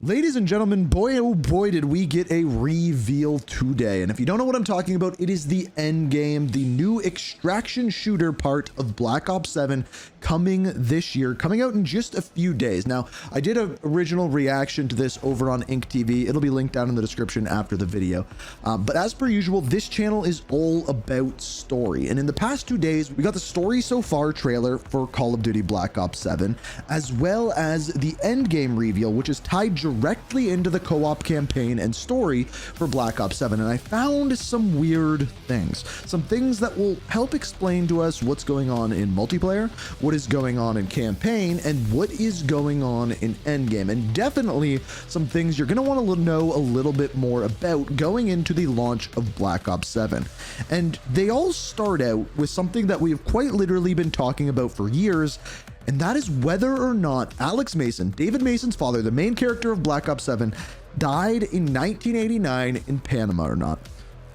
Ladies and gentlemen, boy oh boy did we get a reveal today. And if you don't know what I'm talking about, it is the end game, the new extraction shooter part of Black Ops 7 coming this year, coming out in just a few days. Now, I did an original reaction to this over on Ink TV. It'll be linked down in the description after the video. But as per usual, this channel is all about story. And in the past 2 days, we got the story so far trailer for Call of Duty Black Ops 7, as well as the end game reveal, which is tied directly into the co-op campaign and story for Black Ops 7. And I found some weird things, some things that will help explain to us what's going on in multiplayer, what is going on in campaign, and what is going on in endgame, and definitely some things you're going to want to know a little bit more about going into the launch of Black Ops 7. And they all start out with something that we have quite literally been talking about for years, and that is whether or not Alex Mason, David Mason's father, the main character of Black Ops 7, died in 1989 in Panama or not.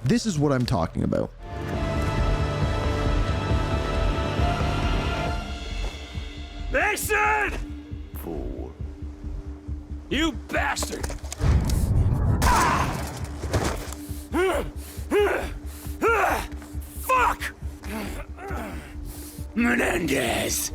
This is what I'm talking about. Mason! Fool. You bastard! Fuck! Menendez!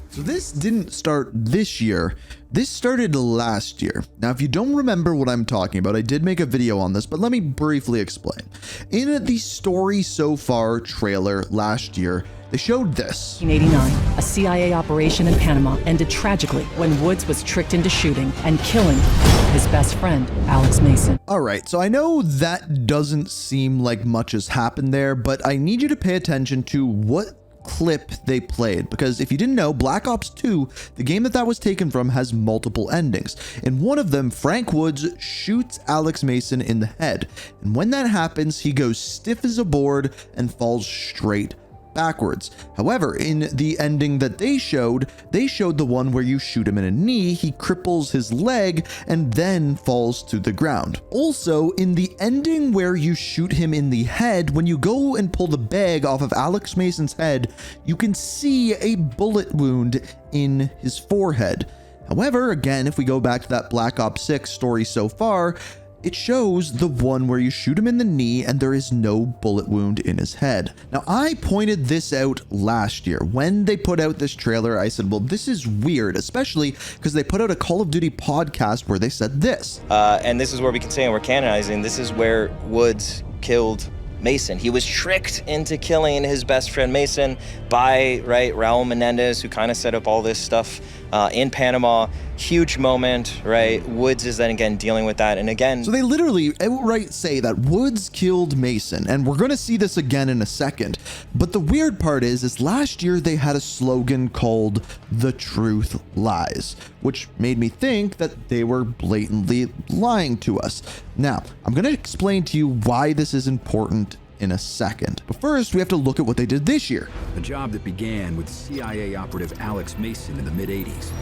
So this didn't start this year, this started last year. Now, if you don't remember what I'm talking about, I did make a video on this, but let me briefly explain. In the story so far trailer last year, they showed this. 1989, a CIA operation in Panama ended tragically when Woods was tricked into shooting and killing his best friend, Alex Mason. All right, so I know that doesn't seem like much has happened there, but I need you to pay attention to what clip they played, because if you didn't know, Black Ops 2, the game that was taken from, has multiple endings. In one of them, Frank Woods shoots Alex Mason in the head, and when that happens, he goes stiff as a board and falls straight backwards. However, in the ending that they showed the one where you shoot him in a knee, he cripples his leg and then falls to the ground. Also, in the ending where you shoot him in the head, when you go and pull the bag off of Alex Mason's head, you can see a bullet wound in his forehead. However, again, if we go back to that Black Ops 6 story so far, it shows the one where you shoot him in the knee and there is no bullet wound in his head. Now, I pointed this out last year. When they put out this trailer, I said, well, this is weird, especially because they put out a Call of Duty podcast where they said this. And this is where we can say, and we're canonizing, this is where Woods killed Mason. He was tricked into killing his best friend Mason by, Raul Menendez, who kind of set up all this stuff in Panama. Huge moment, right? Woods is then again dealing with that. And again, so they literally outright say that Woods killed Mason, and we're going to see this again in a second. But the weird part is last year they had a slogan called "The Truth Lies," which made me think that they were blatantly lying to us. Now, I'm going to explain to you why this is important in a second. But first, we have to look at what they did this year. A job that began with CIA operative Alex Mason in the mid-'80s,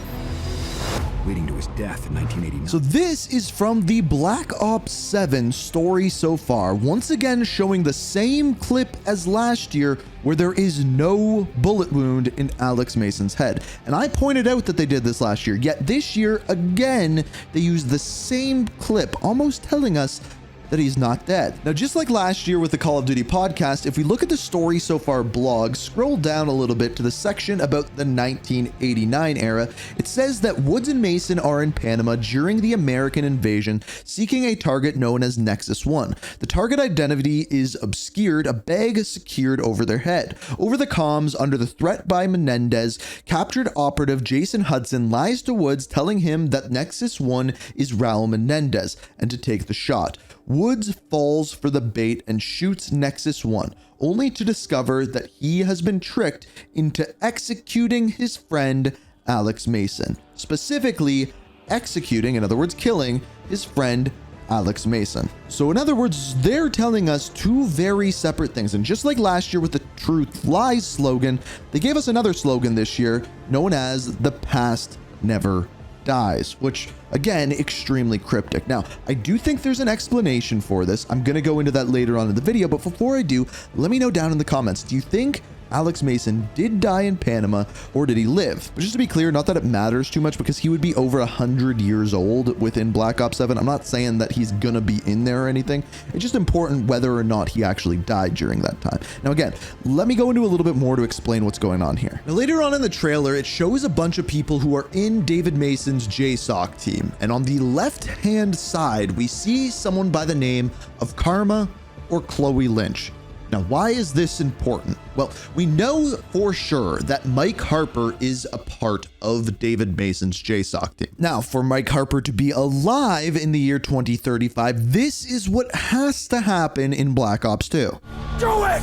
leading to his death in 1989. So this is from the Black Ops 7 story so far, once again showing the same clip as last year where there is no bullet wound in Alex Mason's head. And I pointed out that they did this last year, yet this year, again, they used the same clip, almost telling us that he's not dead. Now, just like last year with the Call of Duty podcast, if we look at the story so far blog, scroll down a little bit to the section about the 1989 era, it says that Woods and Mason are in Panama during the American invasion, seeking a target known as Nexus 1. The target identity is obscured, a bag is secured over their head. Over the comms, under the threat by Menendez, captured operative Jason Hudson lies to Woods, telling him that Nexus 1 is Raul Menendez and to take the shot. Woods falls for the bait and shoots Nexus 1, only to discover that he has been tricked into executing his friend Alex Mason. Specifically, executing, in other words, killing his friend Alex Mason. So in other words, they're telling us two very separate things. And just like last year with the Truth Lies slogan, they gave us another slogan this year known as "The Past Never Dies," which again, extremely cryptic. Now, I do think there's an explanation for this. I'm going to go into that later on in the video, but before I do, let me know down in the comments, do you think Alex Mason did die in Panama, or did he live? But just to be clear, not that it matters too much, because he would be over 100 years old within Black Ops 7. I'm not saying that he's gonna be in there or anything. It's just important whether or not he actually died during that time. Now again, let me go into a little bit more to explain what's going on here. Now later on in the trailer, it shows a bunch of people who are in David Mason's JSOC team. And on the left-hand side, we see someone by the name of Karma or Chloe Lynch. Now, why is this important? Well, we know for sure that Mike Harper is a part of David Mason's JSOC team. Now, for Mike Harper to be alive in the year 2035, this is what has to happen in Black Ops 2. Do it!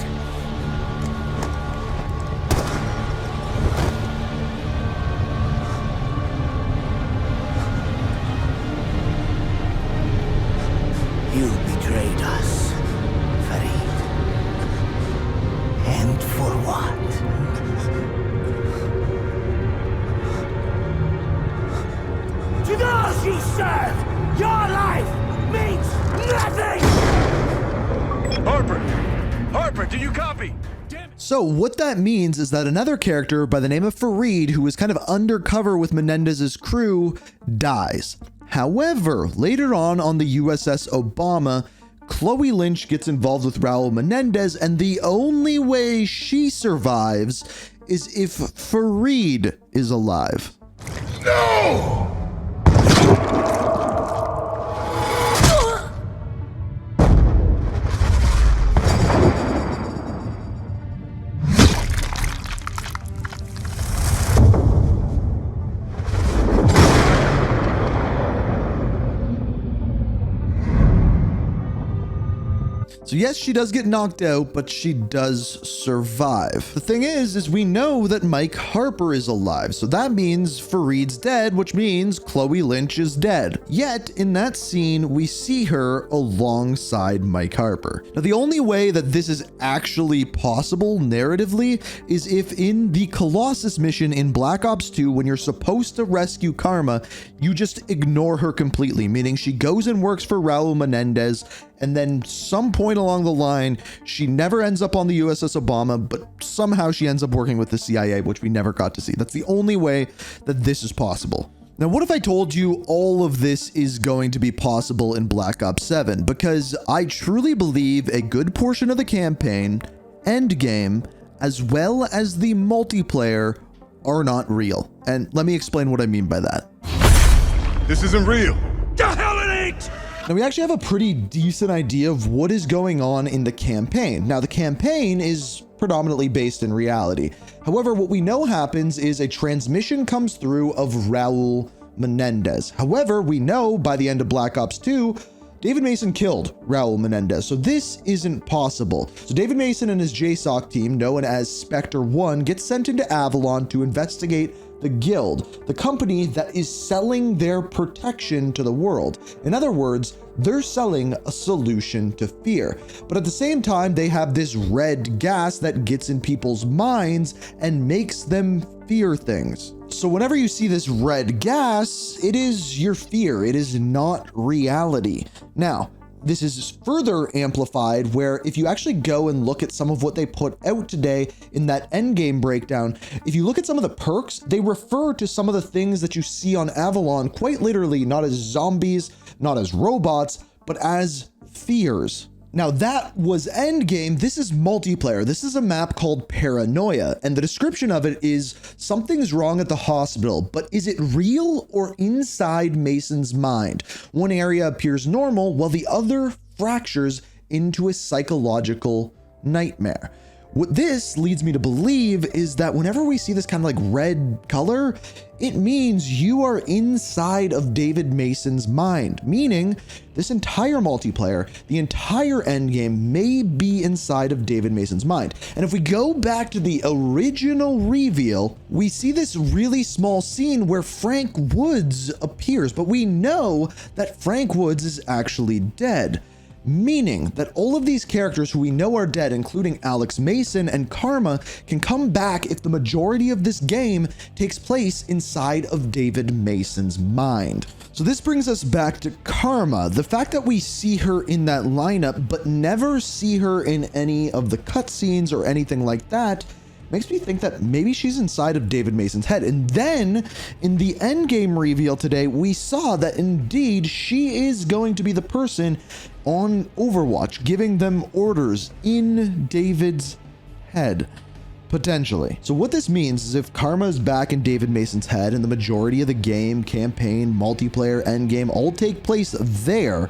You betrayed us, Farid. And for what? To those you serve, your life means nothing! Harper, do you copy? So what that means is that another character by the name of Farid, who was kind of undercover with Menendez's crew, dies. However, later on the USS Obama, Chloe Lynch gets involved with Raul Menendez, and the only way she survives is if Farid is alive. No! So yes, she does get knocked out, but she does survive. The thing is we know that Mike Harper is alive. So that means Farid's dead, which means Chloe Lynch is dead. Yet in that scene, we see her alongside Mike Harper. Now, the only way that this is actually possible narratively is if in the Colossus mission in Black Ops 2, when you're supposed to rescue Karma, you just ignore her completely, meaning she goes and works for Raul Menendez, and then some point along the line, she never ends up on the USS Obama, but somehow she ends up working with the CIA, which we never got to see. That's the only way that this is possible. Now, what if I told you all of this is going to be possible in Black Ops 7? Because I truly believe a good portion of the campaign, endgame, as well as the multiplayer are not real. And let me explain what I mean by that. This isn't real. The hell it ain't! Now, we actually have a pretty decent idea of what is going on in the campaign. Now, the campaign is predominantly based in reality. However, what we know happens is a transmission comes through of Raul Menendez. However, we know by the end of Black Ops 2, David Mason killed Raul Menendez, so this isn't possible. So David Mason and his JSOC team, known as Spectre 1, get sent into Avalon to investigate the Guild, the company that is selling their protection to the world. In other words, they're selling a solution to fear. But at the same time, they have this red gas that gets in people's minds and makes them fear things. So whenever you see this red gas, it is your fear. It is not reality. Now, this is further amplified where if you actually go and look at some of what they put out today in that endgame breakdown, if you look at some of the perks, they refer to some of the things that you see on Avalon quite literally not as zombies, not as robots, but as fears. Now that was endgame. This is multiplayer. This is a map called Paranoia, and the description of it is something's wrong at the hospital, but is it real or inside Mason's mind? One area appears normal while the other fractures into a psychological nightmare. What this leads me to believe is that whenever we see this kind of like red color, it means you are inside of David Mason's mind, meaning this entire multiplayer, the entire endgame may be inside of David Mason's mind. And if we go back to the original reveal, we see this really small scene where Frank Woods appears, but we know that Frank Woods is actually dead. Meaning that all of these characters who we know are dead, including Alex Mason and Karma, can come back if the majority of this game takes place inside of David Mason's mind. So this brings us back to Karma. The fact that we see her in that lineup but never see her in any of the cutscenes or anything like that makes me think that maybe she's inside of David Mason's head. And then in the endgame reveal today, we saw that indeed she is going to be the person on Overwatch giving them orders in David's head. Potentially. So what this means is if Karma is back in David Mason's head and the majority of the game, campaign, multiplayer, endgame all take place there,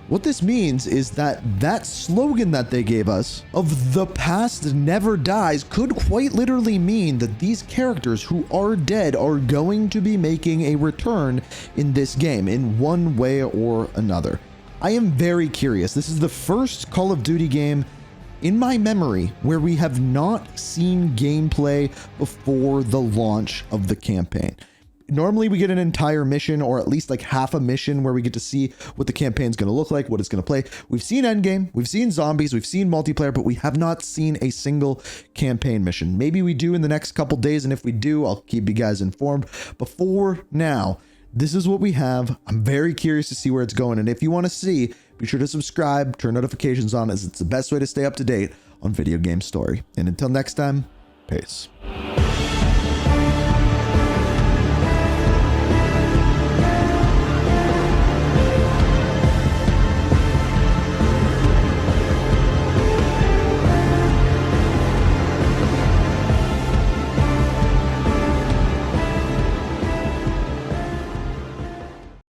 what this means is that that slogan that they gave us of the past never dies could quite literally mean that these characters who are dead are going to be making a return in this game in one way or another. I am very curious. This is the first Call of Duty game in my memory where we have not seen gameplay before the launch of the campaign. Normally we get an entire mission, or at least like half a mission, where we get to see what the campaign's going to look like, what it's going to play. We've seen endgame, we've seen zombies, we've seen multiplayer, but we have not seen a single campaign mission. Maybe we do in the next couple days, and if we do, I'll keep you guys informed. But for now, this is what we have. I'm very curious to see where it's going, and if you want to see, be sure to subscribe, turn notifications on, as it's the best way to stay up to date on Video Game Story. And until next time, peace.